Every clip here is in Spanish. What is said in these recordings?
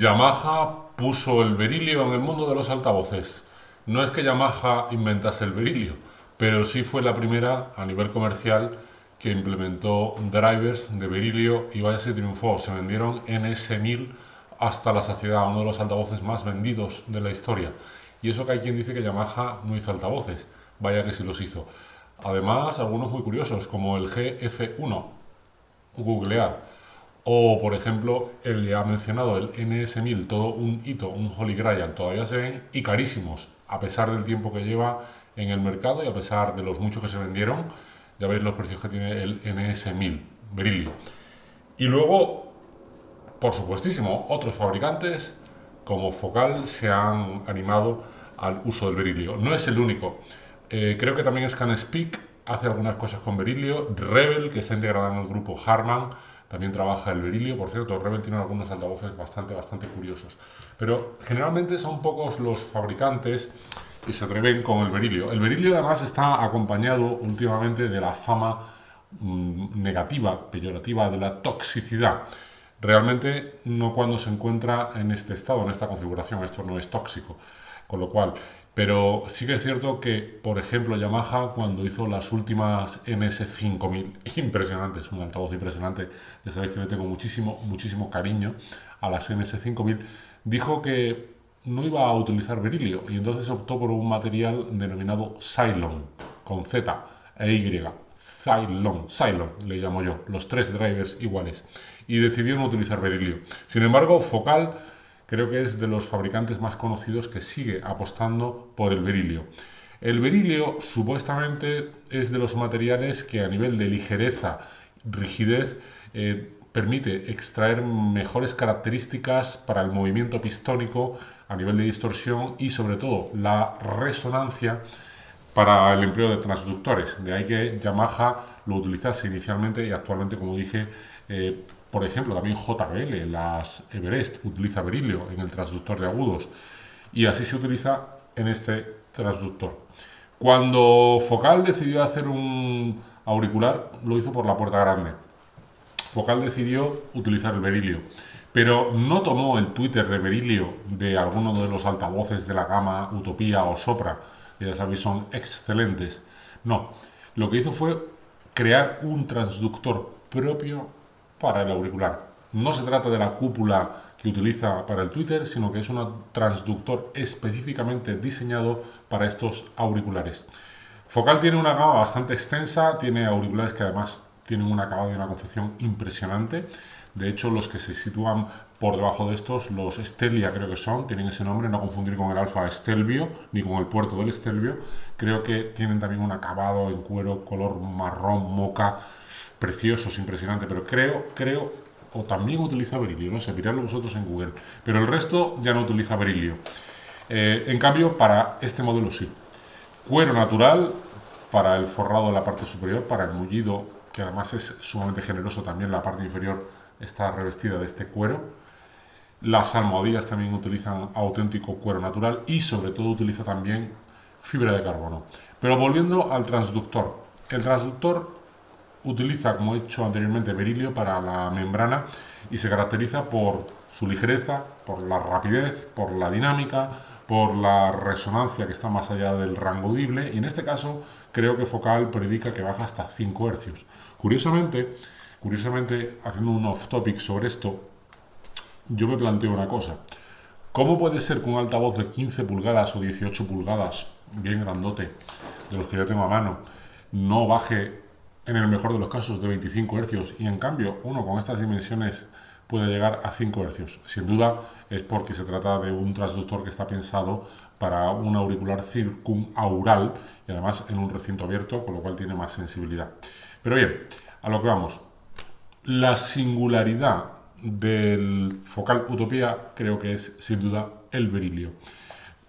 Yamaha puso el berilio en el mundo de los altavoces. No es que Yamaha inventase el berilio, pero sí fue la primera a nivel comercial que implementó drivers de berilio y vaya si triunfó. Se vendieron NS1000 hasta la saciedad, uno de los altavoces más vendidos de la historia. Y eso que hay quien dice que Yamaha no hizo altavoces, vaya que sí los hizo. Además, algunos muy curiosos, como el GF1, googlear, o por ejemplo el ya mencionado, el NS1000, todo un hito, un Holy Grail, todavía se ven y carísimos, a pesar del tiempo que lleva en el mercado y a pesar de los muchos que se vendieron. Ya veréis los precios que tiene el NS1000 berilio. Y luego, por supuestísimo, otros fabricantes como Focal se han animado al uso del berilio. No es el único. Creo que también ScanSpeak hace algunas cosas con berilio. Rebel, que está integrada en el grupo Harman, también trabaja el berilio. Por cierto, Rebel tiene algunos altavoces bastante curiosos. Pero generalmente son pocos los fabricantes que se atreven con el berilio. El berilio además está acompañado últimamente de la fama negativa, peyorativa, de la toxicidad. Realmente no cuando se encuentra en este estado, en esta configuración, esto no es tóxico. Con lo cual, pero sí que es cierto que, por ejemplo, Yamaha cuando hizo las últimas NS5000, impresionantes, un altavoz impresionante, ya sabéis que le tengo muchísimo cariño a las NS5000, dijo que no iba a utilizar berilio y entonces optó por un material denominado Cylon, con Z e Y. Cylon le llamo yo, los tres drivers iguales, y decidió no utilizar berilio. Sin embargo, Focal creo que es de los fabricantes más conocidos que sigue apostando por el berilio. El berilio supuestamente es de los materiales que a nivel de ligereza, rigidez, permite extraer mejores características para el movimiento pistónico a nivel de distorsión y sobre todo la resonancia para el empleo de transductores. De ahí que Yamaha lo utilizase inicialmente y actualmente, como dije, por ejemplo, también JBL, las Everest, utiliza berilio en el transductor de agudos y así se utiliza en este transductor. Cuando Focal decidió hacer un auricular, lo hizo por la puerta grande. Focal decidió utilizar el berilio, pero no tomó el Twitter de berilio de alguno de los altavoces de la gama Utopía o Sopra, que ya sabéis son excelentes. No, lo que hizo fue crear un transductor propio para el auricular. No se trata de la cúpula que utiliza para el Twitter, sino que es un transductor específicamente diseñado para estos auriculares. Focal tiene una gama bastante extensa, tiene auriculares que además tienen un acabado y una confección impresionante. De hecho, los que se sitúan por debajo de estos, los Stelia creo que son, tienen ese nombre, no confundir con el Alfa Stelvio, ni con el puerto del Stelvio. Creo que tienen también un acabado en cuero color marrón, moca, preciosos, impresionante, pero creo, o también utiliza berilio, no sé, miradlo vosotros en Google. Pero el resto ya no utiliza berilio. En cambio, para este modelo sí. Cuero natural para el forrado de la parte superior, para el mullido, que además es sumamente generoso también, la parte inferior está revestida de este cuero. Las almohadillas también utilizan auténtico cuero natural y sobre todo utiliza también fibra de carbono. Pero volviendo al transductor. El transductor utiliza, como he dicho anteriormente, berilio para la membrana y se caracteriza por su ligereza, por la rapidez, por la dinámica, por la resonancia que está más allá del rango audible, y en este caso creo que Focal predica que baja hasta 5 Hz. Curiosamente, haciendo un off topic sobre esto, yo me planteo una cosa. ¿Cómo puede ser que un altavoz de 15 pulgadas o 18 pulgadas, bien grandote, de los que yo tengo a mano, no baje en el mejor de los casos de 25 Hz y en cambio uno con estas dimensiones puede llegar a 5 Hz? Sin duda es porque se trata de un transductor que está pensado para un auricular circunaural y además en un recinto abierto, con lo cual tiene más sensibilidad. Pero bien, a lo que vamos. La singularidad del Focal Utopía creo que es sin duda el berilio.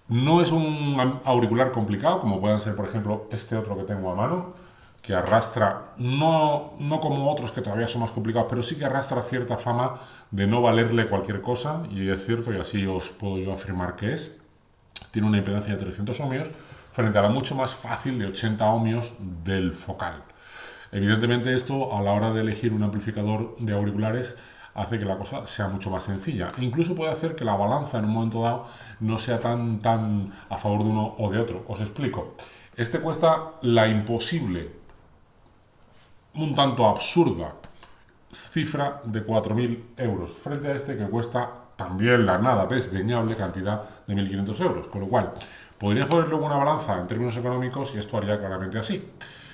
No es un auricular complicado como pueden ser por ejemplo este otro que tengo a mano, que arrastra, no como otros que todavía son más complicados, pero sí que arrastra cierta fama de no valerle cualquier cosa, y es cierto, y así os puedo yo afirmar que es. Tiene una impedancia de 300 ohmios frente a la mucho más fácil de 80 ohmios del Focal. Evidentemente esto a la hora de elegir un amplificador de auriculares hace que la cosa sea mucho más sencilla. E incluso puede hacer que la balanza en un momento dado no sea tan a favor de uno o de otro. Os explico. Este cuesta la imposible, un tanto absurda cifra de 4.000 euros, frente a este que cuesta también la nada desdeñable cantidad de 1.500 euros. Con lo cual, podrías poner luego una balanza en términos económicos y esto haría claramente así.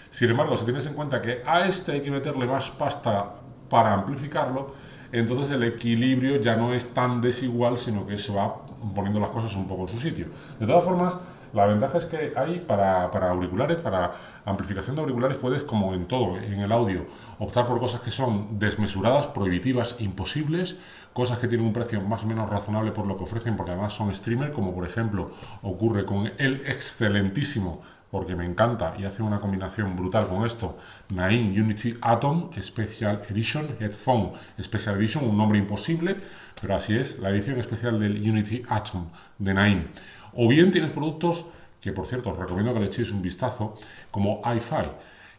Sin embargo, si tienes en cuenta que a este hay que meterle más pasta para amplificarlo, entonces el equilibrio ya no es tan desigual, sino que se va poniendo las cosas un poco en su sitio. De todas formas, la ventaja es que hay para auriculares, para amplificación de auriculares, puedes, como en todo, en el audio, optar por cosas que son desmesuradas, prohibitivas, imposibles, cosas que tienen un precio más o menos razonable por lo que ofrecen, porque además son streamer, como por ejemplo ocurre con el excelentísimo, porque me encanta y hace una combinación brutal con esto, Naim Unity Atom Special Edition, Headphone Special Edition, un nombre imposible, pero así es, la edición especial del Unity Atom de Naim. O bien tienes productos que, por cierto, os recomiendo que le echéis un vistazo, como hi-fi.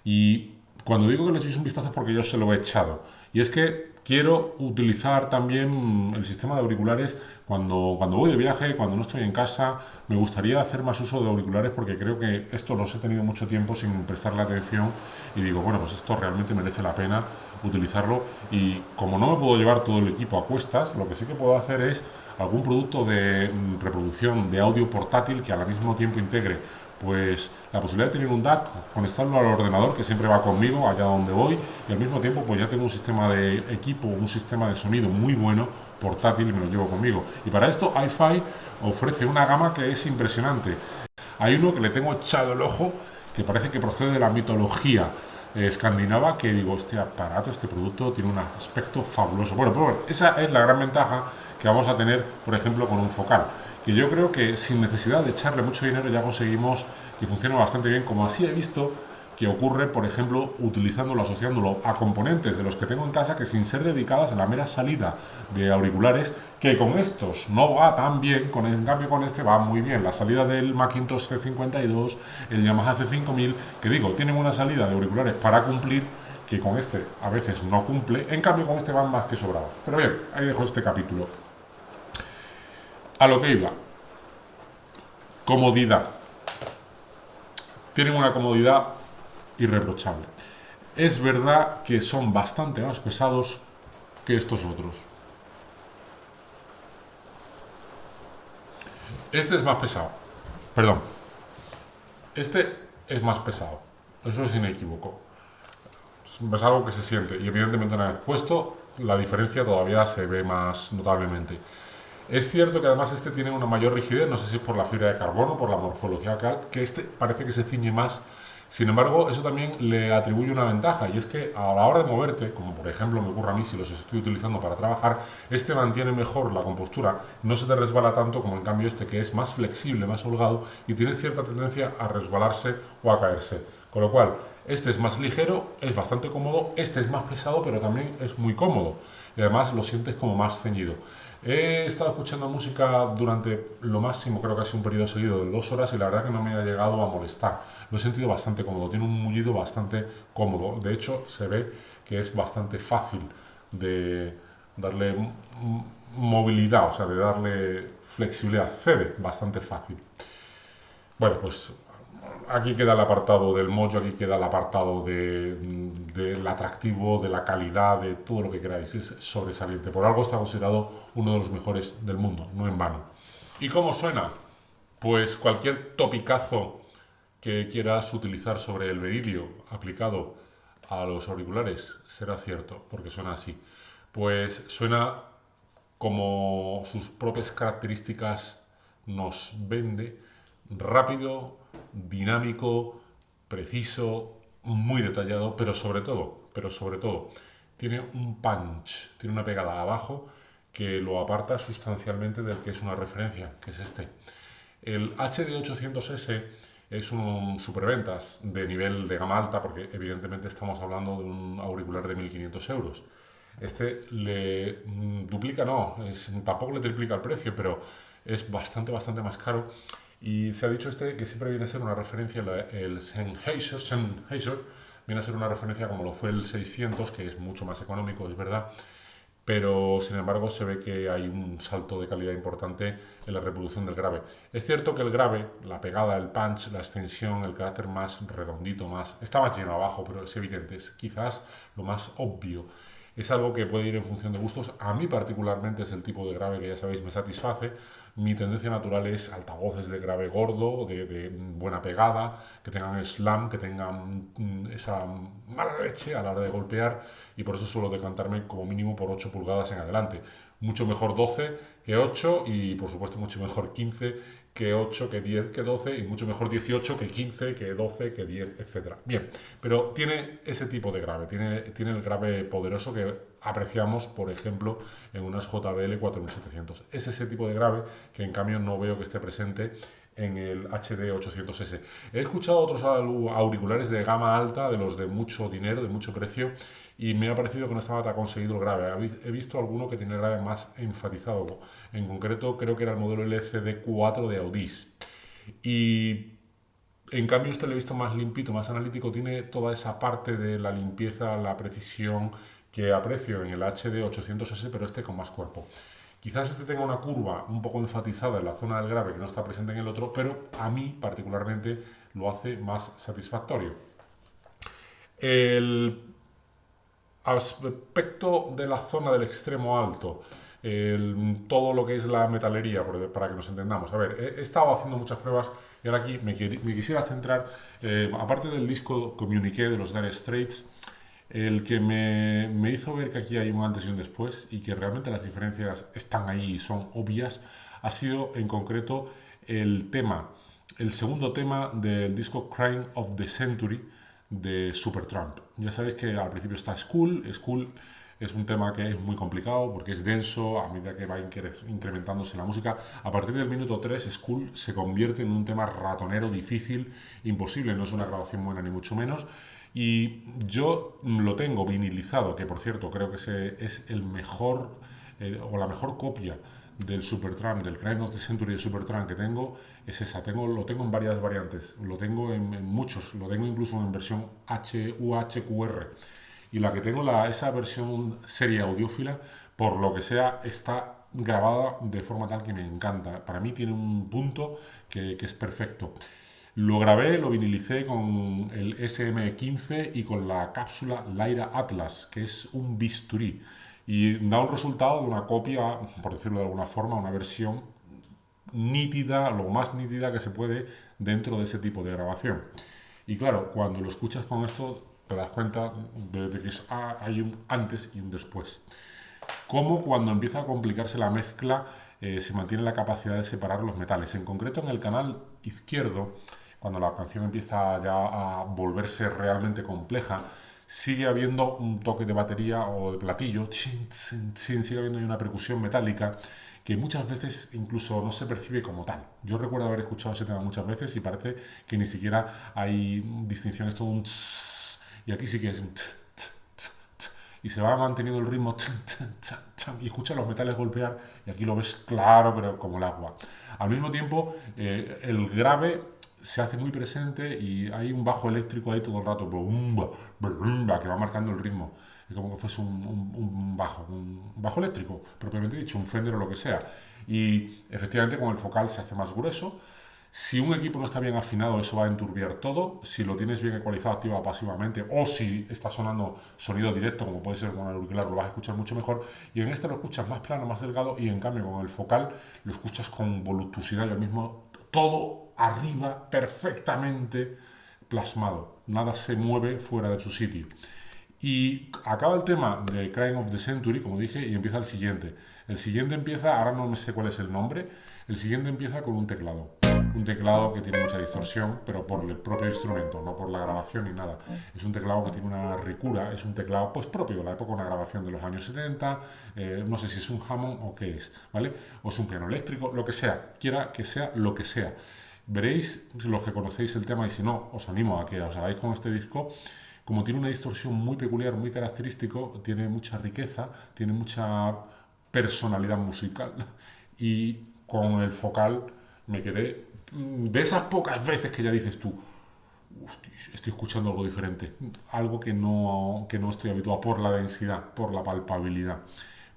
Y cuando digo que le echéis un vistazo es porque yo se lo he echado. Y es que quiero utilizar también el sistema de auriculares cuando voy de viaje, cuando no estoy en casa. Me gustaría hacer más uso de auriculares porque creo que esto los he tenido mucho tiempo sin prestarle atención y digo, bueno, pues esto realmente merece la pena utilizarlo. Y como no me puedo llevar todo el equipo a cuestas, lo que sí que puedo hacer es algún producto de reproducción de audio portátil que al mismo tiempo integre pues la posibilidad de tener un DAC, conectarlo al ordenador que siempre va conmigo allá donde voy, y al mismo tiempo pues ya tengo un sistema de equipo, un sistema de sonido muy bueno, portátil, y me lo llevo conmigo. Y para esto hi-fi ofrece una gama que es impresionante. Hay uno que le tengo echado el ojo, que parece que procede de la mitología escandinava, que digo, este aparato, este producto tiene un aspecto fabuloso. Bueno, pues bueno, esa es la gran ventaja que vamos a tener, por ejemplo, con un Focal, que yo creo que sin necesidad de echarle mucho dinero ya conseguimos que funcione bastante bien, como así he visto que ocurre, por ejemplo, utilizándolo, asociándolo a componentes de los que tengo en casa que sin ser dedicadas a la mera salida de auriculares, que con estos no va tan bien, en cambio con este va muy bien. La salida del Macintosh C52, el Yamaha C5000, que digo, tienen una salida de auriculares para cumplir, que con este a veces no cumple, en cambio con este van más que sobrados. Pero bien, ahí dejo este capítulo. A lo que iba. Comodidad. Tienen una comodidad irreprochable. Es verdad que son bastante más pesados que estos otros. Este es más pesado. Perdón. Este es más pesado. Eso es inequívoco. es algo que se siente y evidentemente una vez puesto la diferencia todavía se ve más notablemente. Es cierto que además este tiene una mayor rigidez, no sé si es por la fibra de carbono, por la morfología que este parece que se ciñe más. Sin embargo, eso también le atribuye una ventaja y es que a la hora de moverte, como por ejemplo me ocurre a mí si los estoy utilizando para trabajar, este mantiene mejor la compostura, no se te resbala tanto como en cambio este que es más flexible, más holgado y tiene cierta tendencia a resbalarse o a caerse. Con lo cual, este es más ligero, es bastante cómodo, este es más pesado pero también es muy cómodo y además lo sientes como más ceñido. He estado escuchando música durante lo máximo, creo que ha sido un periodo seguido de 2 horas y la verdad que no me ha llegado a molestar. Lo he sentido bastante cómodo, tiene un mullido bastante cómodo. De hecho, se ve que es bastante fácil de darle movilidad, o sea, de darle flexibilidad. Cede bastante fácil. Bueno, pues aquí queda el apartado del mollo, aquí queda el apartado del atractivo, de la calidad, de todo lo que queráis. Es sobresaliente. Por algo está considerado uno de los mejores del mundo, no en vano. ¿Y cómo suena? Pues cualquier topicazo que quieras utilizar sobre el berilio aplicado a los auriculares será cierto, porque suena así. Pues suena como sus propias características nos vende, rápido, dinámico, preciso, muy detallado, pero sobre todo, tiene un punch, tiene una pegada abajo que lo aparta sustancialmente del que es una referencia, que es este. El HD800S es un superventas de nivel de gama alta, porque evidentemente estamos hablando de un auricular de 1.500 euros. Este le duplica, no, tampoco le triplica el precio, pero es bastante más caro. Y se ha dicho que siempre viene a ser una referencia, el Sennheiser viene a ser una referencia como lo fue el 600, que es mucho más económico, es verdad, pero sin embargo se ve que hay un salto de calidad importante en la reproducción del grave. Es cierto que el grave, la pegada, el punch, la extensión, el carácter más redondito, está más lleno abajo, pero es evidente, es quizás lo más obvio. Es algo que puede ir en función de gustos. A mí particularmente es el tipo de grave que ya sabéis me satisface. Mi tendencia natural es altavoces de grave gordo, de buena pegada, que tengan slam, que tengan esa mala leche a la hora de golpear y por eso suelo decantarme como mínimo por 8 pulgadas en adelante. Mucho mejor 12 que 8 y por supuesto mucho mejor 15 que 8, que 10, que 12 y mucho mejor 18 que 15, que 12, que 10, etc. Bien, pero tiene ese tipo de grave, tiene el grave poderoso que apreciamos, por ejemplo, en unas JBL 4700. Es ese tipo de grave que en cambio no veo que esté presente en el HD800S. He escuchado otros auriculares de gama alta, de los de mucho dinero, de mucho precio, y me ha parecido que no estaba tan conseguido el grave. He visto alguno que tiene el grave más enfatizado. En concreto, creo que era el modelo LCD4 de Audis. Y en cambio, este lo he visto más limpito, más analítico. Tiene toda esa parte de la limpieza, la precisión que aprecio en el HD800S, pero este con más cuerpo. Quizás este tenga una curva un poco enfatizada en la zona del grave que no está presente en el otro, pero a mí particularmente lo hace más satisfactorio. El aspecto de la zona del extremo alto, todo lo que es la metalería, para que nos entendamos. A ver, he estado haciendo muchas pruebas y ahora aquí me quisiera centrar, aparte del disco Communiqué de los Dire Straits, el que me hizo ver que aquí hay un antes y un después y que realmente las diferencias están ahí y son obvias, ha sido en concreto el segundo tema del disco Crime of the Century de Supertramp. Ya sabéis que al principio está School es un tema que es muy complicado porque es denso a medida que va incrementándose la música. A partir del minuto 3, School se convierte en un tema ratonero, difícil, imposible, no es una grabación buena ni mucho menos. Y yo lo tengo vinilizado, que por cierto creo que es el mejor o la mejor copia del Supertramp, del Crime of the Century de Supertramp que tengo, es esa. Lo tengo en varias variantes, lo tengo en muchos, lo tengo incluso en versión UHQR. Y la que tengo, esa versión serie audiófila, por lo que sea, está grabada de forma tal que me encanta. Para mí tiene un punto que es perfecto. Lo grabé, lo vinilicé con el SM15 y con la cápsula Lyra Atlas, que es un bisturí. Y da un resultado de una copia, por decirlo de alguna forma, una versión nítida, lo más nítida que se puede dentro de ese tipo de grabación. Y claro, cuando lo escuchas con esto, te das cuenta de que hay un antes y un después. Como cuando empieza a complicarse la mezcla, se mantiene la capacidad de separar los metales. En concreto, en el canal izquierdo, cuando la canción empieza ya a volverse realmente compleja, sigue habiendo un toque de batería o de platillo, sigue habiendo una percusión metálica que muchas veces incluso no se percibe como tal. Yo recuerdo haber escuchado ese tema muchas veces y parece que ni siquiera hay distinciones, todo un tss, y aquí sí que es un tss, y se va manteniendo el ritmo y escuchas los metales golpear y aquí lo ves claro pero como el agua. Al mismo tiempo el grave se hace muy presente y hay un bajo eléctrico ahí todo el rato que va marcando el ritmo. Es como que fuese un bajo eléctrico, propiamente dicho, un Fender o lo que sea. Y efectivamente con el focal se hace más grueso. Si un equipo no está bien afinado, eso va a enturbiar todo. Si lo tienes bien ecualizado activa o pasivamente, o si está sonando sonido directo, como puede ser con el auricular, lo vas a escuchar mucho mejor. Y en este lo escuchas más plano, más delgado, y en cambio con el focal lo escuchas con voluptuosidad y al mismo todo arriba perfectamente plasmado. Nada se mueve fuera de su sitio. Y acaba el tema de Crime of the Century, como dije, y empieza el siguiente. El siguiente empieza, ahora no me sé cuál es el nombre, el siguiente empieza con un teclado. Un teclado que tiene mucha distorsión, pero por el propio instrumento, no por la grabación ni nada. Es un teclado que tiene una ricura, es un teclado pues propio de la época de una grabación de los años 70, no sé si es un Hammond o qué es, ¿vale? O es un piano eléctrico, lo que sea, quiera que sea lo que sea. Veréis, los que conocéis el tema, y si no, os animo a que os hagáis con este disco. Como tiene una distorsión muy peculiar, muy característico, tiene mucha riqueza, tiene mucha personalidad musical. Y con el focal me quedé de esas pocas veces que ya dices tú, estoy escuchando algo diferente, algo que no estoy habituado por la densidad, por la palpabilidad,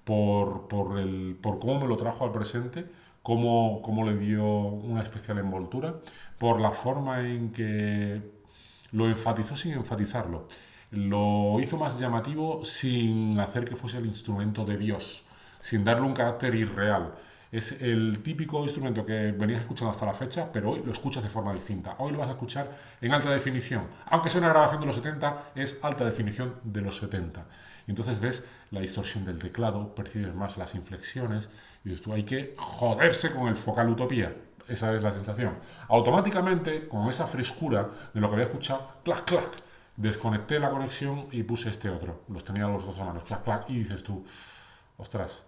por cómo me lo trajo al presente, cómo le dio una especial envoltura, por la forma en que lo enfatizó sin enfatizarlo. Lo hizo más llamativo sin hacer que fuese el instrumento de Dios, sin darle un carácter irreal. Es el típico instrumento que venías escuchando hasta la fecha, pero hoy lo escuchas de forma distinta. Hoy lo vas a escuchar en alta definición. Aunque sea una grabación de los 70, es alta definición de los 70. Y entonces ves la distorsión del teclado, percibes más las inflexiones, y dices tú, hay que joderse con el focal Utopía. Esa es la sensación. Automáticamente, con esa frescura de lo que había escuchado, clac, clac, desconecté la conexión y puse este otro. Los tenía los dos a mano, clac, clac, y dices tú, ostras,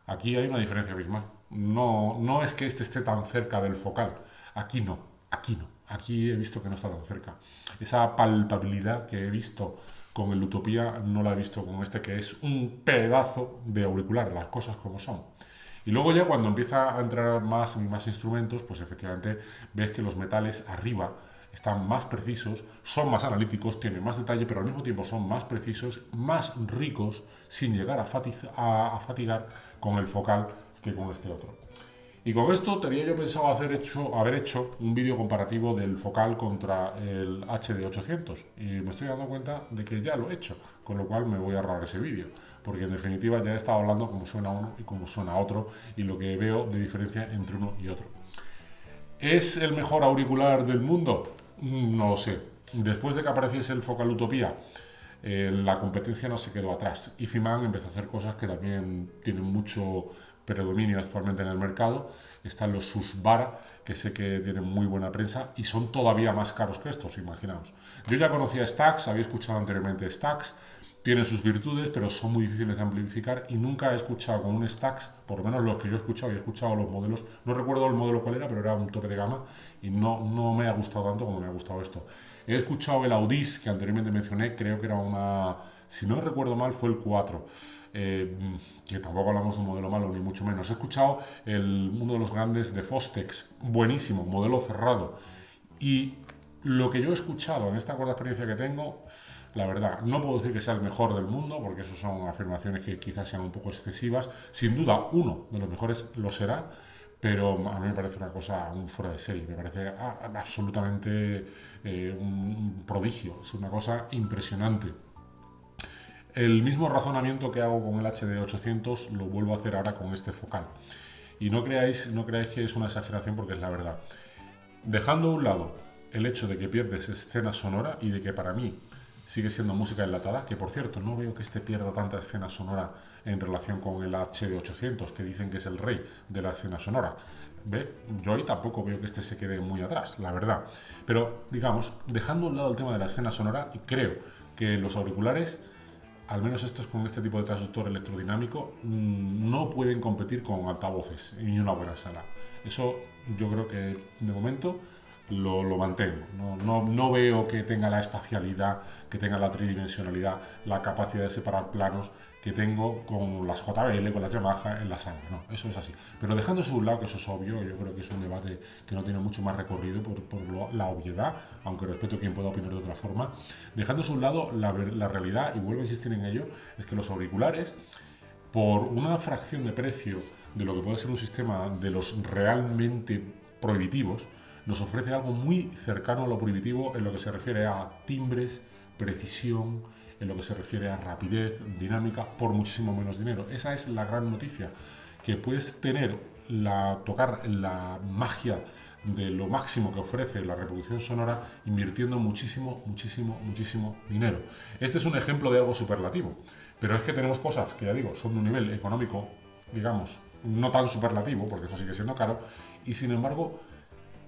aquí hay una diferencia abismal. No es que este esté tan cerca del focal. Aquí no, aquí no. Aquí he visto que no está tan cerca. Esa palpabilidad que he visto con el Utopía no la he visto con este, que es un pedazo de auricular, las cosas como son. Y luego ya cuando empieza a entrar más instrumentos, pues efectivamente ves que los metales arriba están más precisos, son más analíticos, tienen más detalle, pero al mismo tiempo son más precisos, más ricos, sin llegar a fatigar con el focal que con este otro. Y con esto tenía yo pensado haber hecho un vídeo comparativo del focal contra el HD800 y me estoy dando cuenta de que ya lo he hecho, con lo cual me voy a ahorrar ese vídeo, porque en definitiva ya he estado hablando cómo suena uno y cómo suena otro y lo que veo de diferencia entre uno y otro. ¿Es el mejor auricular del mundo? No lo sé. Después de que apareciese el focal Utopía, la competencia no se quedó atrás. Ifiman empezó a hacer cosas que también tienen mucho predominio actualmente en el mercado. Están los Susvara, que sé que tienen muy buena prensa y son todavía más caros que estos, imaginaos. Yo ya conocía Stax, había escuchado anteriormente Stax, tienen sus virtudes, pero son muy difíciles de amplificar y nunca he escuchado con un Stax, por lo menos los que yo he escuchado los modelos, no recuerdo el modelo cuál era, pero era un tope de gama y no me ha gustado tanto como me ha gustado esto. He escuchado el Audis, que anteriormente mencioné, creo que era una, si no recuerdo mal, fue el 4. Que tampoco hablamos de un modelo malo, ni mucho menos. He escuchado uno de los grandes de Fostex, buenísimo, modelo cerrado. Y lo que yo he escuchado en esta corta experiencia que tengo, la verdad, no puedo decir que sea el mejor del mundo, porque eso son afirmaciones que quizás sean un poco excesivas. Sin duda, uno de los mejores lo será, pero a mí me parece una cosa un fuera de serie, me parece absolutamente un prodigio, es una cosa impresionante. El mismo razonamiento que hago con el HD800 lo vuelvo a hacer ahora con este focal. Y no creáis que es una exageración porque es la verdad. Dejando a un lado el hecho de que pierdes escena sonora y de que para mí sigue siendo música enlatada, que por cierto no veo que este pierda tanta escena sonora en relación con el HD800, que dicen que es el rey de la escena sonora. ¿Ve? Yo ahí tampoco veo que este se quede muy atrás, la verdad. Pero, digamos, dejando a un lado el tema de la escena sonora, creo que los auriculares, al menos estos con este tipo de transductor electrodinámico, no pueden competir con altavoces en una buena sala. Eso yo creo que de momento lo mantengo. No veo que tenga la espacialidad, que tenga la tridimensionalidad, la capacidad de separar planos que tengo con las JBL, con las Yamaha en la sala. No, eso es así. Pero dejando eso a un lado, que eso es obvio, yo creo que es un debate que no tiene mucho más recorrido por la obviedad, aunque respeto a quien pueda opinar de otra forma. Dejando eso a un lado, la realidad, y vuelvo a insistir en ello, es que los auriculares, por una fracción de precio de lo que puede ser un sistema de los realmente prohibitivos, nos ofrece algo muy cercano a lo prohibitivo en lo que se refiere a timbres, precisión, en lo que se refiere a rapidez, dinámica, por muchísimo menos dinero. Esa es la gran noticia, que puedes tocar la magia de lo máximo que ofrece la reproducción sonora invirtiendo muchísimo dinero. Este es un ejemplo de algo superlativo, pero es que tenemos cosas que, ya digo, son de un nivel económico, digamos, no tan superlativo, porque eso sigue siendo caro, y sin embargo,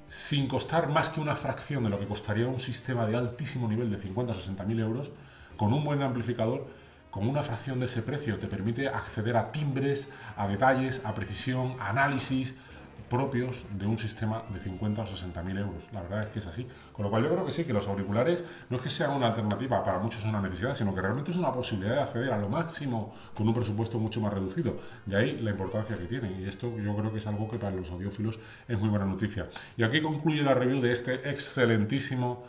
sin costar más que una fracción de lo que costaría un sistema de altísimo nivel de 50 o 60 mil euros, con un buen amplificador, con una fracción de ese precio te permite acceder a timbres, a detalles, a precisión, a análisis propios de un sistema de 50 o 60 mil euros. La verdad es que es así. Con lo cual yo creo que sí, que los auriculares no es que sean una alternativa, para muchos es una necesidad, sino que realmente es una posibilidad de acceder a lo máximo con un presupuesto mucho más reducido. De ahí la importancia que tienen. Y esto yo creo que es algo que para los audiófilos es muy buena noticia. Y aquí concluye la review de este excelentísimo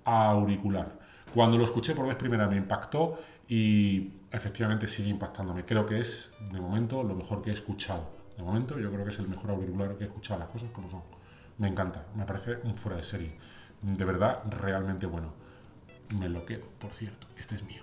auricular. Cuando lo escuché por vez primera me impactó y efectivamente sigue impactándome. Creo que es, de momento, lo mejor que he escuchado. De momento yo creo que es el mejor auricular que he escuchado, las cosas como son. Me encanta, me parece un fuera de serie. De verdad, realmente bueno. Me lo quedo, por cierto, este es mío.